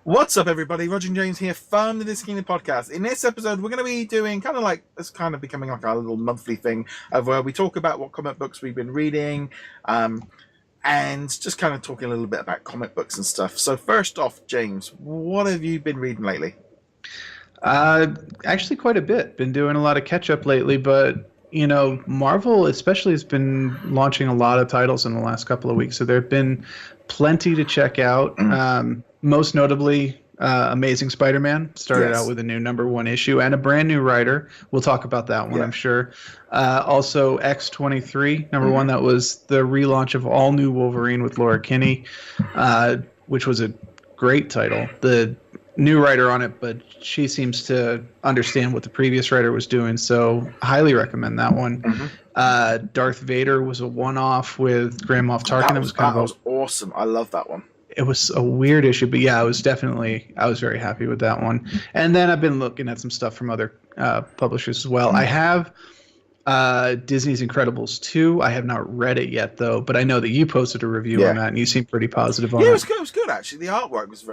What's up, everybody? Roger and James here from the DisKingdom Podcast. In this episode, we're going to be doing it's kind of becoming like our little monthly thing of where we talk about what comic books we've been reading, and just kind of talking a little bit about comic books and stuff. So first off, James, what have you been reading lately? Actually quite a bit. Been doing a lot of catch up lately, but Marvel especially has been launching a lot of titles in the last couple of weeks, so there have been plenty to check out. Most notably, Amazing Spider-Man started out with a new #1 issue and a brand new writer. We'll talk about that one, I'm sure. Also, X-23, #1, that was the relaunch of all new Wolverine with Laura Kinney, which was a great title. The new writer on it, but she seems to understand what the previous writer was doing, so highly recommend that one. Darth Vader was a one-off with Grand Moff Tarkin. That was awesome. I love that one. It was a weird issue, but yeah, I was very happy with that one. And then I've been looking at some stuff from other publishers as well. I have Disney's Incredibles 2. I have not read it yet, though, but I know that you posted a review on that, and you seem pretty positive on it. Yeah, it was good actually. The artwork was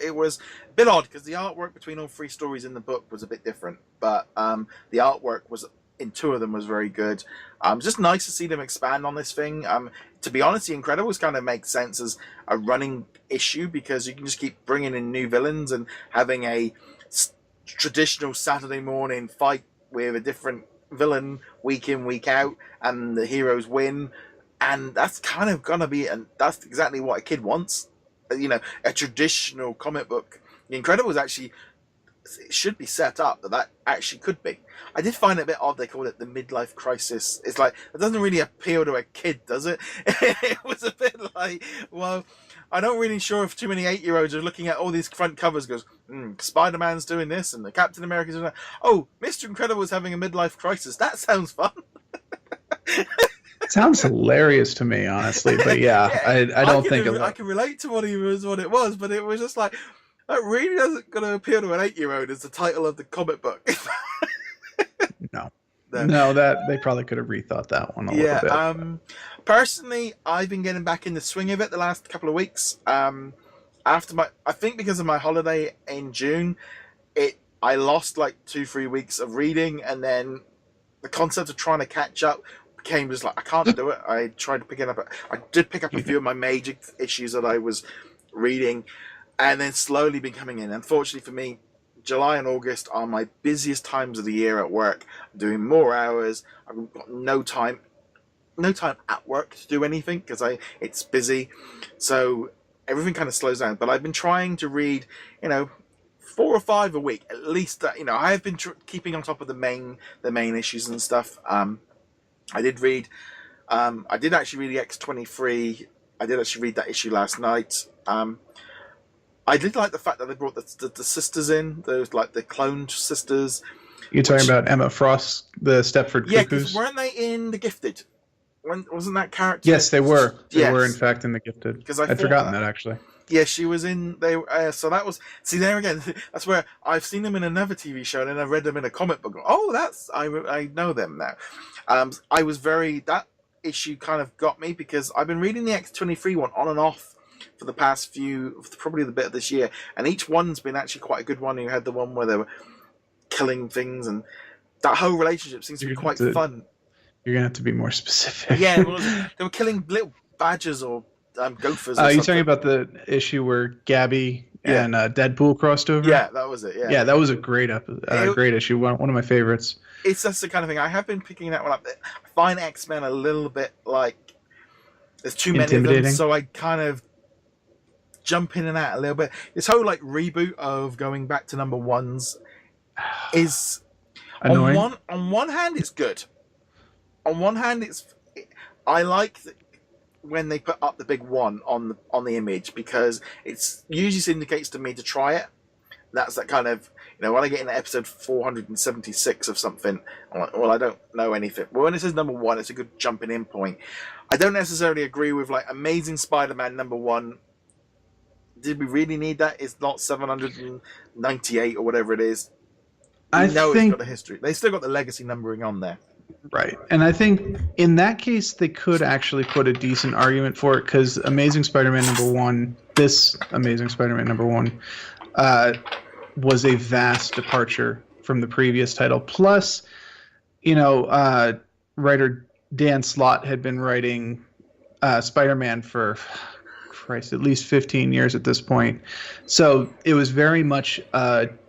it was a bit odd because the artwork between all three stories in the book was a bit different, but the artwork was in two of them was very good. Just nice to see them expand on this thing. To be honest, The Incredibles kind of makes sense as a running issue because you can just keep bringing in new villains and having a traditional Saturday morning fight with a different villain week in, week out, and the heroes win. And that's kind of gonna be, and that's exactly what a kid wants. A traditional comic book. The Incredibles actually, it should be set up that actually could be. I did find it a bit odd they called it the midlife crisis. It's like, it doesn't really appeal to a kid, does it? It was a bit like, well, I'm not really sure if too many 8-year-olds are looking at all these front covers goes, Spider-Man's doing this and the Captain America's doing that. Oh, Mr. Incredible is having a midlife crisis. That sounds fun. It sounds hilarious to me, honestly, but I can relate to what it was, but it was just like, that really doesn't going to appeal to an 8-year-old as the title of the comic book. No, that they probably could have rethought that one a little bit. Personally, I've been getting back in the swing of it the last couple of weeks. I think because of my holiday in June, I lost like 2-3 weeks of reading, and then the concept of trying to catch up became just like, I can't do it. I tried to pick it up. I did pick up a few of my major issues that I was reading, and then slowly been coming in. Unfortunately for me, July and August are my busiest times of the year at work. I'm doing more hours. I've got no time at work to do anything because it's busy. So everything kind of slows down. But I've been trying to read, 4 or 5 a week at least. I have been keeping on top of the main issues and stuff. I did actually read the X-23. I did actually read that issue last night. I did like the fact that they brought the sisters in, those like the cloned sisters. You're talking about Emma Frost, the Stepford Cuckoos? Yeah, because weren't they in The Gifted? Wasn't that character? Yes, they were. They were, in fact, in The Gifted. I'd forgotten that, actually. Yeah, she was in. So that was. See, there again, that's where I've seen them in another TV show, and then I've read them in a comic book. Oh, I know them now. That issue kind of got me because I've been reading the X-23 one on and off for the past probably the bit of this year, and each one's been actually quite a good one. You had the one where they were killing things, and that whole relationship seems to be quite fun. You're gonna have to be more specific. Yeah, they were killing little badgers or gophers. You're talking about the issue where Gabby and Deadpool crossed over? Yeah, that was it. Yeah, that was a great great issue. One of my favorites. It's just the kind of thing I have been picking that one up. I find X-Men a little bit like there's too many of them, so I kind of jump in and out a little bit. This whole like reboot of going back to #1s is annoying. On one hand, it's good. On one hand, I like when they put up the big one on the image because it usually indicates to me to try it. That's that kind of when I get in episode 476 of something, I'm like, well, I don't know anything. Well, when it says #1, it's a good jumping in point. I don't necessarily agree with like Amazing Spider-Man #1. Did we really need that? It's not 798 or whatever it is. I think it's got a history. They still got the legacy numbering on there. Right. And I think in that case, they could actually put a decent argument for it because Amazing Spider-Man #1, this Amazing Spider-Man #1, was a vast departure from the previous title. Plus, writer Dan Slott had been writing Spider-Man for, Christ, at least 15 years at this point. So it was very much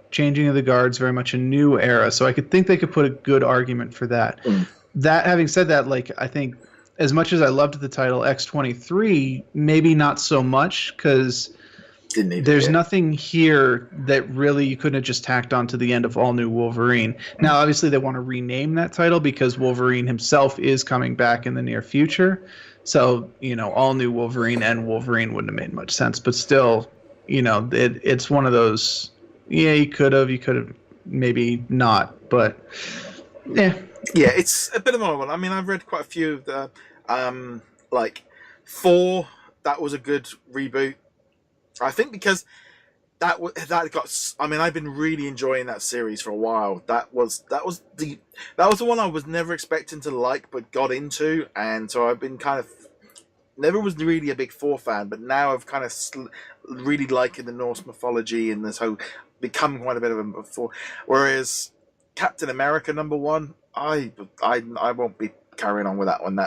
changing of the guards, very much a new era. So I could think they could put a good argument for that. That, having said that, I think as much as I loved the title X-23, maybe not so much because there's nothing here that really you couldn't have just tacked on to the end of All New Wolverine. Now, obviously, they want to rename that title because Wolverine himself is coming back in the near future. So, All New Wolverine and Wolverine wouldn't have made much sense. But still, it's one of those, yeah, you could have, maybe not. But, yeah. Yeah, it's a bit of an odd one. I mean, I've read quite a few of the, Thor, that was a good reboot. I think because that got. I mean, I've been really enjoying that series for a while. That was the one I was never expecting to like, but got into, and so I've been kind of never was really a big Thor fan, but now I've kind of really liking the Norse mythology and this whole become quite a bit of a Thor. Whereas Captain America #1, I won't be carrying on with that one.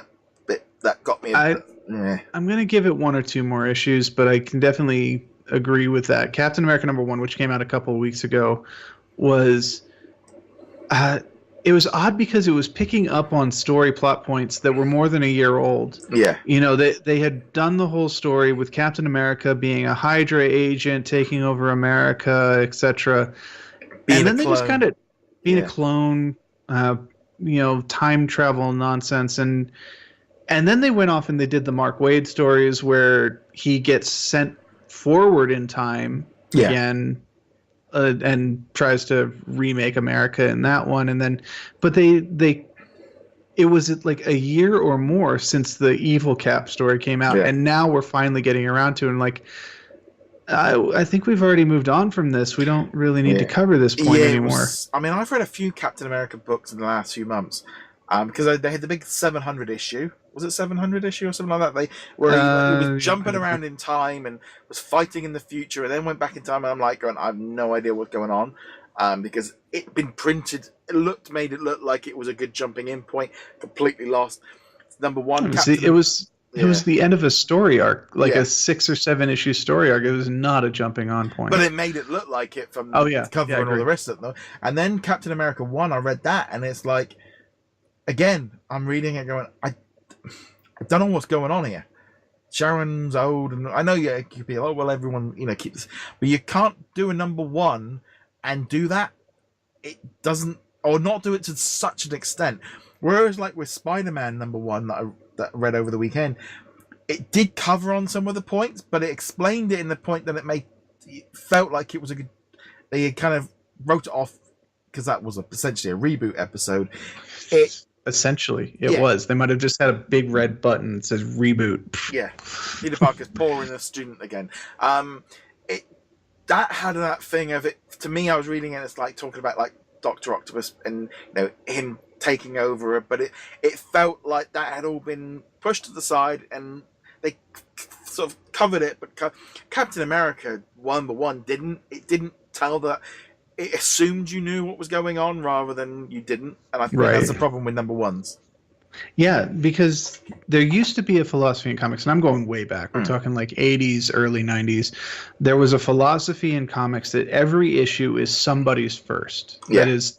That got me. I'm going to give it one or two more issues, but I can definitely agree with that. Captain America #1, which came out a couple of weeks ago, was it was odd because it was picking up on story plot points that were more than a year old. Yeah. They had done the whole story with Captain America being a Hydra agent, taking over America, etc. And then they just kind of being a clone, time travel nonsense, and then they went off and they did the Mark Waid stories where he gets sent forward in time again and tries to remake America in that one. And then, but it was like a year or more since the Evil Cap story came out. Yeah. And now we're finally getting around to it. And I think we've already moved on from this. We don't really need to cover this point anymore. I've read a few Captain America books in the last few months. Because they had the big 700 issue. Was it 700 issue or something like that? He was jumping around in time and was fighting in the future, and then went back in time. And I'm like, I have no idea what's going on, because it'd been printed. Made it look like it was a good jumping in point. Completely lost. #1. It was the end of a story arc, a 6 or 7 issue story arc. It was not a jumping on point. But it made it look like it from the cover and all the rest of it, though. And then Captain America 1, I read that, and it's like. Again, I'm reading it going, I don't know what's going on here. Sharon's old, and I know you could be like, well, everyone, keeps, but you can't do a #1 and do that. It doesn't, or not do it to such an extent. Whereas, with Spider-Man #1 that I read over the weekend, it did cover on some of the points, but it explained it in the point that it felt like it was a good. They kind of wrote it off because that was essentially a reboot episode. Essentially, it was. They might have just had a big red button that says reboot. Yeah. Peter Parker's pouring a student again. That had that thing of it. To me, I was reading it, it's like talking about Dr. Octopus and him taking over, but it felt like that had all been pushed to the side and they sort of covered it, but Captain America #1 didn't. It didn't tell that. It assumed you knew what was going on rather than you didn't. And I think that's the problem with #1s. Yeah, because there used to be a philosophy in comics, and I'm going way back. We're talking 80s, early 90s. There was a philosophy in comics that every issue is somebody's first. Yeah. That is,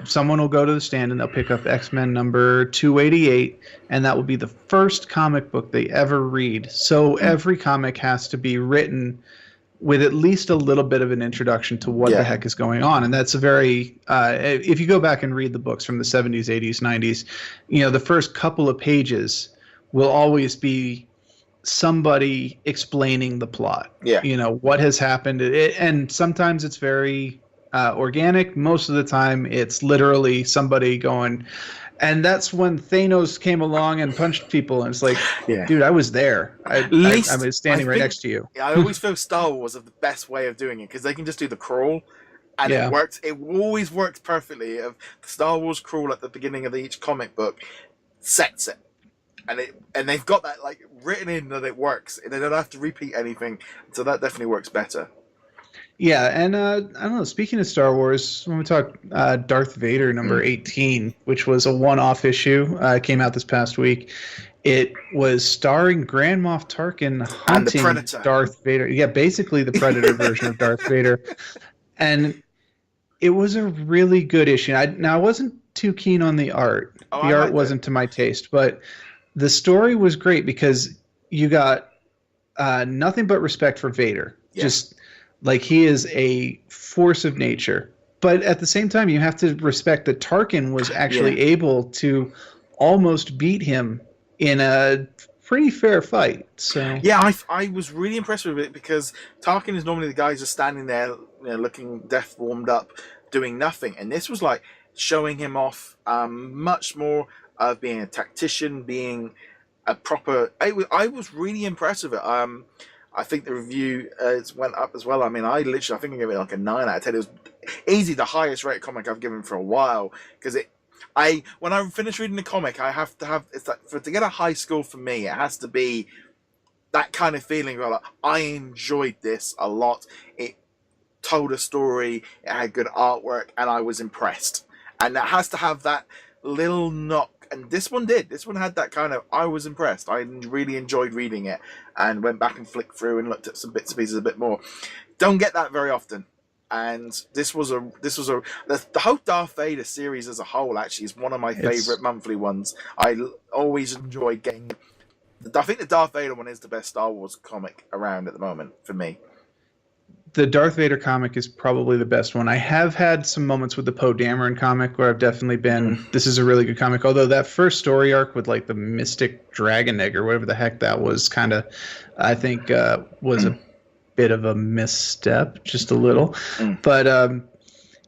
someone will go to the stand and they'll pick up X-Men #288, and that will be the first comic book they ever read. So every comic has to be written with at least a little bit of an introduction to what the heck is going on. And that's a very, if you go back and read the books from the 70s, 80s, 90s, the first couple of pages will always be somebody explaining the plot. Yeah. What has happened. And sometimes it's very organic. Most of the time it's literally somebody going, and that's when Thanos came along and punched people, and it's like, dude, I was there. I was standing right next to you. I always feel Star Wars is the best way of doing it because they can just do the crawl, And Yeah. it works. It always works perfectly. Of the Star Wars crawl at the beginning of each comic book sets it, and they've got that like written in that it works, and they don't have to repeat anything. So that definitely works better. Yeah, and I don't know. Speaking of Star Wars, when we talk Darth Vader number 18, which was a one-off issue, came out this past week. It was starring Grand Moff Tarkin hunting and the Predator. Darth Vader. Yeah, basically the Predator version of Darth Vader. And it was a really good issue. I wasn't too keen on the art. The art wasn't to my taste, but the story was great because you got nothing but respect for Vader. Yeah. Just like he is a force of nature. But at the same time, you have to respect that Tarkin was actually able to almost beat him in a pretty fair fight. So yeah, I was really impressed with it because Tarkin is normally the guy who's just standing there, looking death warmed up, doing nothing, and this was like showing him off much more of being a tactician, being a proper. I was really impressed with it. I think the review went up as well. I mean, I think I gave it like a 9 out of 10. It was easy the highest rated comic I've given for a while because when I finish reading the comic, I have to have it's like to get a high score for me. It has to be that kind of feeling where like, I enjoyed this a lot. It told a story. It had good artwork, and I was impressed. And it has to have that little knock. And this one did. This one had that kind of, I was impressed. I really enjoyed reading it and went back and flicked through and looked at some bits and pieces a bit more. Don't get that very often. And this was the whole Darth Vader series as a whole actually is one of my favorite monthly ones. I always enjoyed getting. I think the Darth Vader one is the best Star Wars comic around at the moment for me. The Darth Vader comic is probably the best one. I have had some moments with the Poe Dameron comic where I've definitely been, this is a really good comic. Although that first story arc with like the Mystic Dragon Egg or whatever the heck that was kind of, I think was a bit of a misstep, just a little. But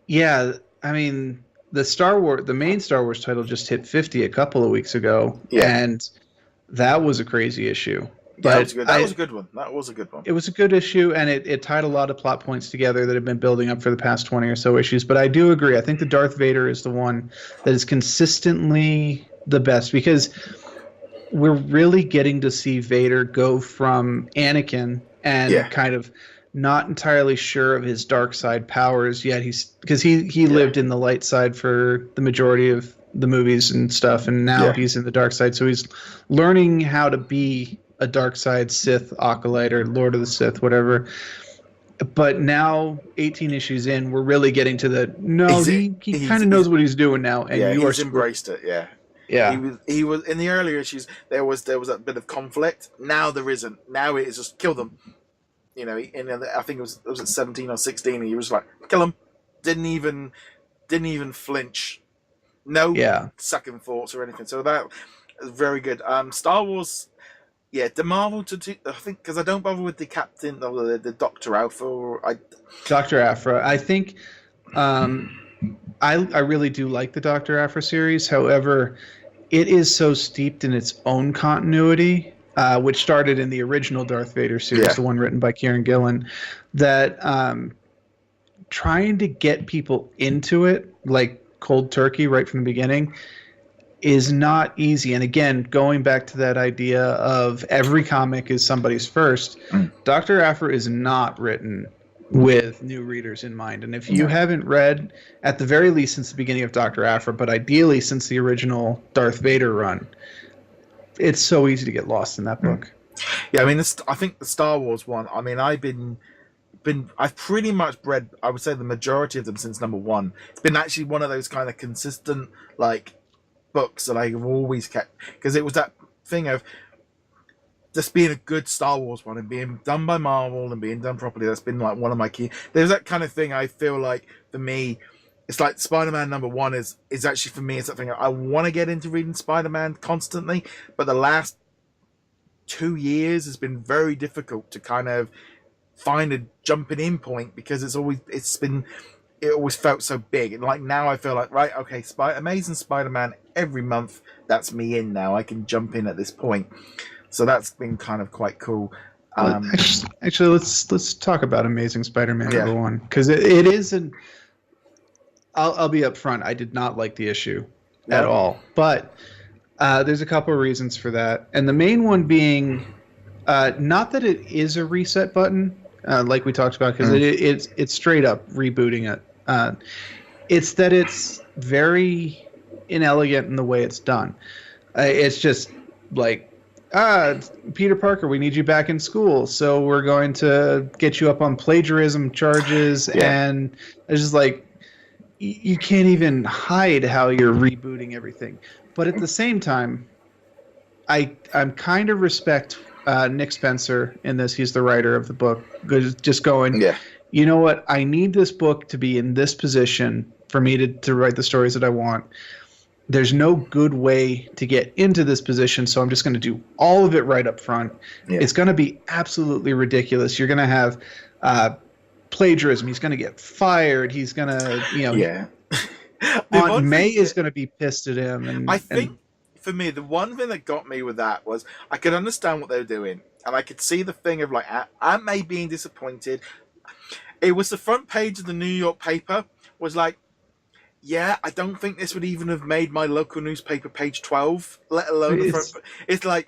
yeah, I mean, the main Star Wars title just hit 50 a couple of weeks ago. Yeah. And that was a crazy issue. But that was a good one. That was a good one. It was a good issue, and it tied a lot of plot points together that have been building up for the past 20 or so issues. But I do agree. I think the Darth Vader is the one that is consistently the best because we're really getting to see Vader go from Anakin and kind of not entirely sure of his dark side powers yet. Because he lived in the light side for the majority of the movies and stuff, and now he's in the dark side. So he's learning how to be a dark side Sith acolyte or Lord of the Sith, whatever. But now, 18 issues in, we're really getting to he kind of knows what he's doing now, and he's embraced it. Yeah. He was in the earlier issues. There was a bit of conflict. Now there isn't. Now it is just kill them. And I think it was at 17 or 16. And he was like kill them. Didn't even flinch. No second thoughts or anything. So that was very good. Star Wars. Yeah, the Marvel I think because I don't bother with the Captain or the Dr. Alpha. Dr. Aphra. I think I really do like the Dr. Aphra series. However, it is so steeped in its own continuity, which started in the original Darth Vader series, the one written by Kieran Gillen, that trying to get people into it like cold turkey right from the beginning is not easy. And again, going back to that idea of every comic is somebody's first, Dr. Aphra is not written with new readers in mind. And if you haven't read, at the very least since the beginning of Dr. Aphra, but ideally since the original Darth Vader run, it's so easy to get lost in that book. Yeah, I mean, I think the Star Wars one, I mean, I've pretty much read, I would say, the majority of them since number 1. It's been actually one of those kind of consistent, like, books that I've always kept, because it was that thing of just being a good Star Wars one and being done by Marvel and being done properly. That's been like one of my key. There's that kind of thing. I feel like for me, it's like Spider-Man number 1 is actually for me. It's that thing I want to get into reading Spider-Man constantly, but the last 2 years has been very difficult to kind of find a jumping in point because it always felt so big. And like now I feel like, right, okay, Amazing Spider-Man every month, that's me in now. I can jump in at this point. So that's been kind of quite cool. Actually, let's talk about Amazing Spider-Man number 1, because it is I'll be upfront. I did not like the issue at No? all, but there's a couple of reasons for that, and the main one being not that it is a reset button, like we talked about, because it's straight up rebooting it. It's that it's very inelegant in the way it's done. It's just like, Peter Parker, we need you back in school, so we're going to get you up on plagiarism charges, and it's just like, you can't even hide how you're rebooting everything. But at the same time, I'm kind of respect Nick Spencer in this. He's the writer of the book. Just going, you know what? I need this book to be in this position for me to write the stories that I want. There's no good way to get into this position, so I'm just going to do all of it right up front. It's going to be absolutely ridiculous. You're going to have plagiarism. He's going to get fired. He's going to, Aunt May is going to be pissed at him. And I think, for me, the one thing that got me with that was I could understand what they were doing, and I could see the thing of like Aunt May being disappointed. It was the front page of the New York paper was like, yeah, I don't think this would even have made my local newspaper page 12, let alone the front. It's like,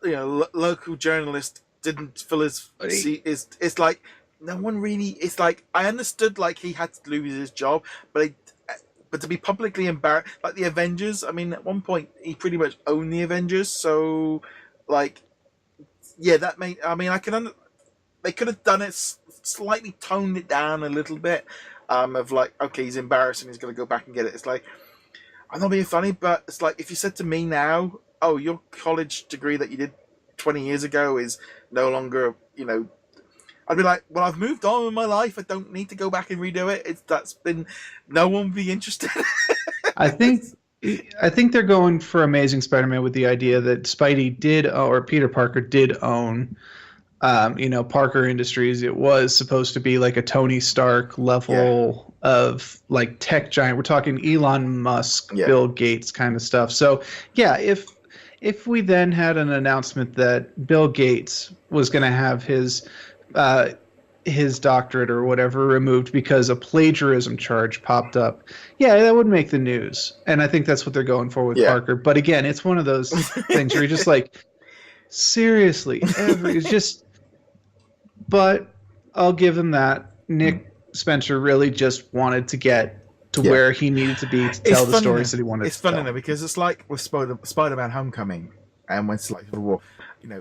local journalist didn't fill his seat. It's like, no one really. It's like, I understood like he had to lose his job, but to be publicly embarrassed, like the Avengers. I mean, at one point he pretty much owned the Avengers, so like, that made. I mean, they could have done it slightly, toned it down a little bit. Of like, okay, he's embarrassed and he's going to go back and get it. It's like, I'm not being funny, but it's like, if you said to me now, oh, your college degree that you did 20 years ago is no longer, I'd be like, well, I've moved on in my life. I don't need to go back and redo it. No one would be interested. I think they're going for Amazing Spider-Man with the idea that Spidey or Peter Parker did own Parker Industries. It was supposed to be like a Tony Stark level of like tech giant. We're talking Elon Musk, Bill Gates kind of stuff. So if we then had an announcement that Bill Gates was going to have his doctorate or whatever removed because a plagiarism charge popped up, that would make the news. And I think that's what they're going for with Parker. But again, it's one of those things where you're just like, seriously, it's just. But I'll give him that. Nick Spencer really just wanted to get to where he needed to be to tell the stories that he wanted to tell. It's funny though, because it's like with Spider-Man Homecoming and when it's like the war, my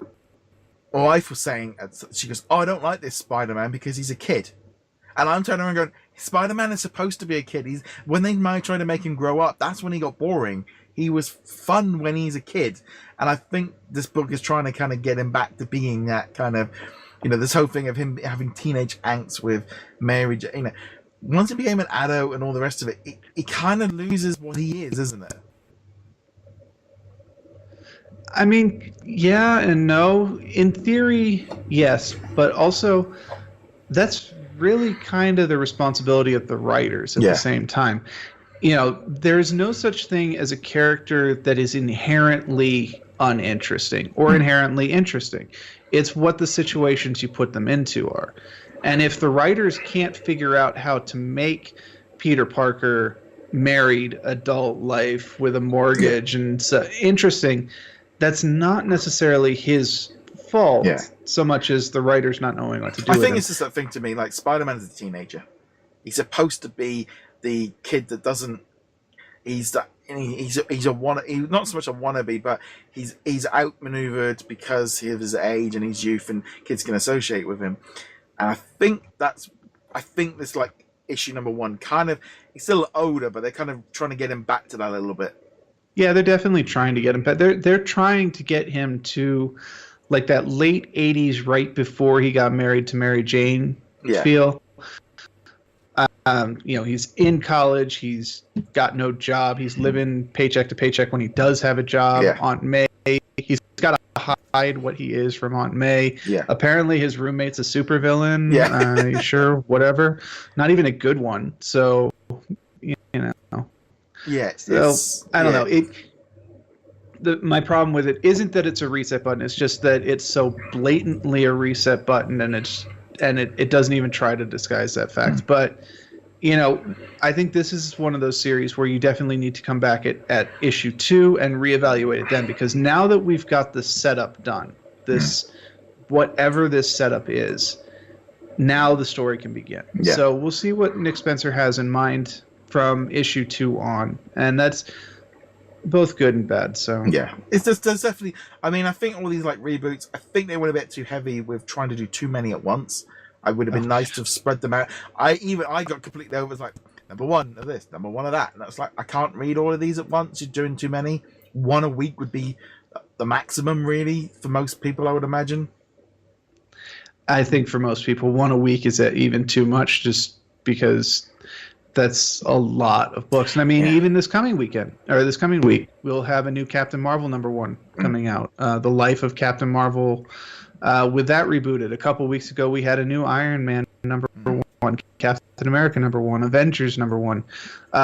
wife was saying, she goes, oh, I don't like this Spider-Man because he's a kid. And I'm turning around going, Spider-Man is supposed to be a kid. When they might try to make him grow up, that's when he got boring. He was fun when he's a kid. And I think this book is trying to kind of get him back to being that kind of, this whole thing of him having teenage angst with Mary Jane. Once he became an adult and all the rest of it, he kind of loses what he is, isn't it? I mean, yeah and no. In theory, yes. But also, that's really kind of the responsibility of the writers at the same time. There's no such thing as a character that is inherently uninteresting or inherently interesting. It's what the situations you put them into are. And if the writers can't figure out how to make Peter Parker married, adult life with a mortgage and so interesting, that's not necessarily his fault so much as the writers not knowing what to do with him. I think it's just that thing to me, like Spider-Man is a teenager. He's supposed to be the kid that doesn't. He's not so much a wannabe, but he's outmaneuvered because of his age and his youth, and kids can associate with him. And I think this like issue number 1 kind of, he's still older, but they're kind of trying to get him back to that a little bit. Yeah, they're definitely trying to get him back. They're trying to get him to like that late 80s, right before he got married to Mary Jane feel. He's in college. He's got no job. He's living paycheck to paycheck when he does have a job. Aunt May, he's got to hide what he is from Aunt May. Apparently his roommate's a supervillain. Sure, whatever. Not even a good one. So, So I don't know. My problem with it isn't that it's a reset button. It's just that it's so blatantly a reset button, and it doesn't even try to disguise that fact. But I think this is one of those series where you definitely need to come back at issue 2 and reevaluate it then, because now that we've got the setup done, whatever this setup is, now the story can begin. Yeah. So we'll see what Nick Spencer has in mind from issue 2 on, and that's both good and bad. So yeah, it's just there's definitely. I mean, I think all these like reboots, I think they went a bit too heavy with trying to do too many at once. I would have been nice to have spread them out. I got completely over. It's like number 1 of this, number 1 of that, and that's like I can't read all of these at once. You're doing too many. 1 a week would be the maximum, really, for most people, I would imagine. I think for most people, 1 a week is even too much, just because that's a lot of books. And I mean, even this coming week, we'll have a new Captain Marvel #1 coming out. The Life of Captain Marvel. With that rebooted, a couple weeks ago, we had a new Iron Man #1, Captain America #1, Avengers #1.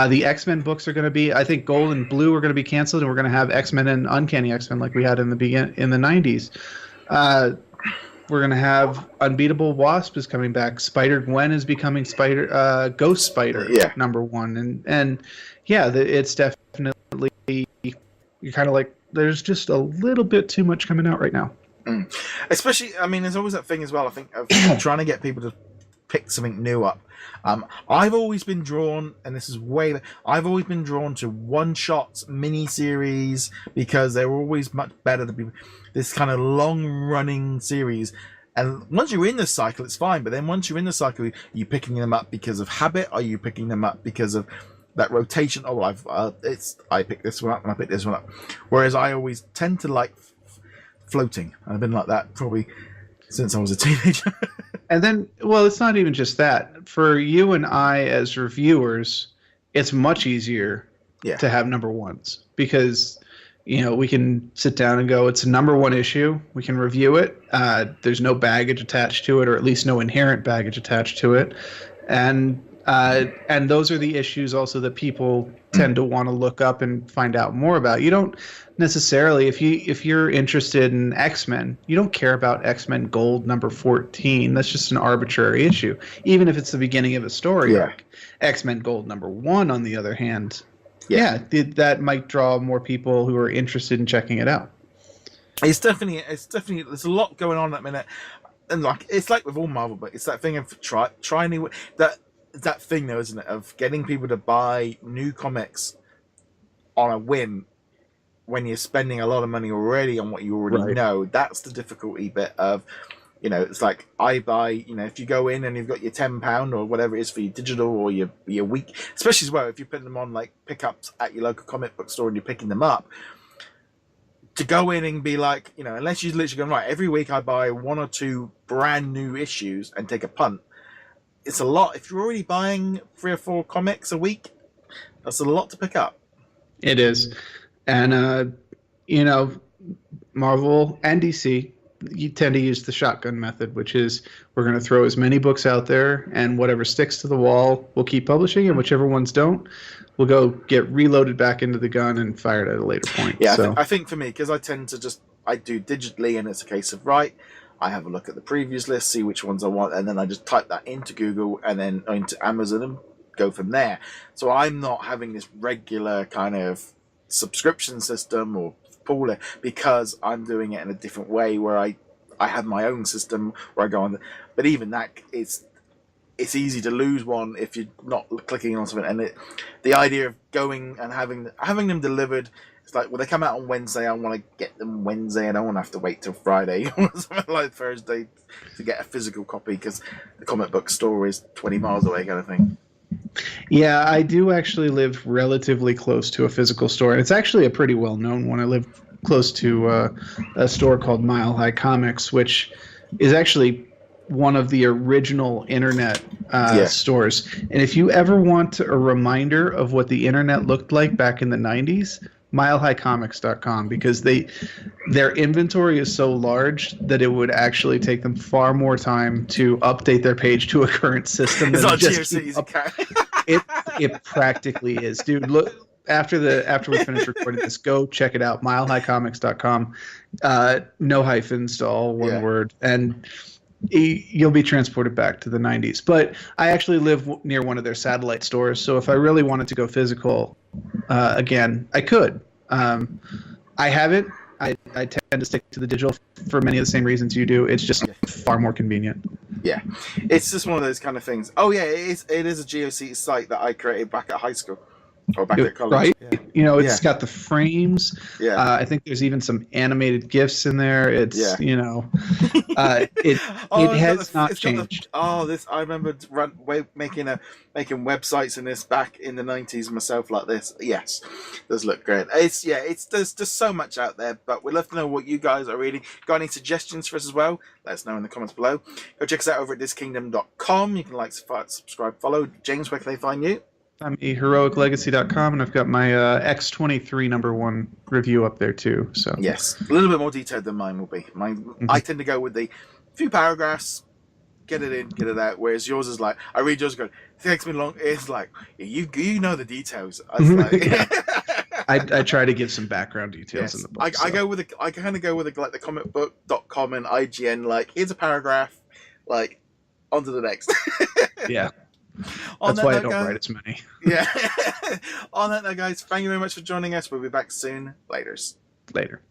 The X-Men books are going to be, I think, Gold and Blue are going to be canceled, and we're going to have X-Men and Uncanny X-Men like we had in the 90s. We're going to have Unbeatable Wasp is coming back. Spider-Gwen is becoming Ghost Spider #1. And it's definitely, you're kind of like, there's just a little bit too much coming out right now. Especially, I mean, there's always that thing as well, I think, of trying to get people to pick something new up. I've always been drawn, and this is I've always been drawn to one-shots, mini-series, because they're always much better than people. This kind of long-running series. And once you're in the cycle, it's fine. But then once you're in the cycle, are you picking them up because of habit? Are you picking them up because of that rotation? Oh, I pick this one up and I pick this one up. Whereas I always tend to like floating. I've been like that probably since I was a teenager. And then, well, it's not even just that. For you and I as reviewers, it's much easier to have #1s because, we can sit down and go, it's a #1 issue. We can review it. There's no baggage attached to it, or at least no inherent baggage attached to it. And those are the issues also that people tend to want to look up and find out more about. You don't necessarily, if you're interested in X-Men, you don't care about X-Men Gold #14. That's just an arbitrary issue, even if it's the beginning of a story arc. X-Men Gold #1, on the other hand, that might draw more people who are interested in checking it out. It's definitely there's a lot going on at the minute, and like it's like with all Marvel, but it's that thing of try new that thing though, isn't it, of getting people to buy new comics on a whim when you're spending a lot of money already on what you already know. That's the difficulty bit of, it's like I buy, if you go in and you've got your £10 or whatever it is for your digital or your week, especially as well if you put them on like pickups at your local comic book store and you're picking them up, to go in and be like, unless you're literally going, right, every week I buy 1 or 2 brand new issues and take a punt. It's a lot. If you're already buying 3 or 4 comics a week, that's a lot to pick up. It is. And, Marvel and DC, you tend to use the shotgun method, which is we're going to throw as many books out there, and whatever sticks to the wall, we'll keep publishing, and whichever ones don't, we'll go get reloaded back into the gun and fired at a later point. Yeah, so. I think for me, because I tend to I do digitally, and it's a case of, I have a look at the previous list, see which ones I want, and then I just type that into Google and then into Amazon and go from there. So I'm not having this regular kind of subscription system or pooler, because I'm doing it in a different way where I have my own system where I go on. But even that, it's easy to lose one if you're not clicking on something. And the idea of going and having them delivered, it's like, well, they come out on Wednesday, I want to get them Wednesday, I don't want to have to wait till Friday or something like Thursday to get a physical copy because the comic book store is 20 miles away kind of thing. Yeah, I do actually live relatively close to a physical store, and it's actually a pretty well-known one. I live close to a store called Mile High Comics, which is actually one of the original internet stores. And if you ever want a reminder of what the internet looked like back in the 90s, milehighcomics.com, because their inventory is so large that it would actually take them far more time to update their page to a current system. It's not GeoCities. It practically is, dude. Look, after we finish recording this, go check it out. Milehighcomics.com. No hyphens to all one word. And you'll be transported back to the 90s. But I actually live near one of their satellite stores, so if I really wanted to go physical, again, I could. I haven't. I tend to stick to the digital for many of the same reasons you do. It's just far more convenient. Yeah, it's just one of those kind of things. Oh yeah, it is a GOC site that I created back at high school or back at college. Right? Yeah. You know, it's got the frames. Yeah. I think there's even some animated GIFs in there. It's you know, it has not changed. I remember making websites in this back in the 90s myself like this. Yes, does look great. There's just so much out there, but we'd love to know what you guys are reading. Got any suggestions for us as well? Let us know in the comments below. Go check us out over at DisKingdom.com. You can like, subscribe, follow. James, where can they find you? I'm heroiclegacy.com, and I've got my X23 #1 review up there too. So yes, a little bit more detailed than mine will be. I tend to go with the few paragraphs, get it in, get it out. Whereas yours is like, I read yours, go, it takes me long. It's like you know the details. I was like, I try to give some background details in the book. I kind of go with like the comicbook.com and IGN. Like, here's a paragraph, like on to the next. Yeah. That's why I don't write as many. Yeah. On that note, guys, thank you very much for joining us. We'll be back soon. Later.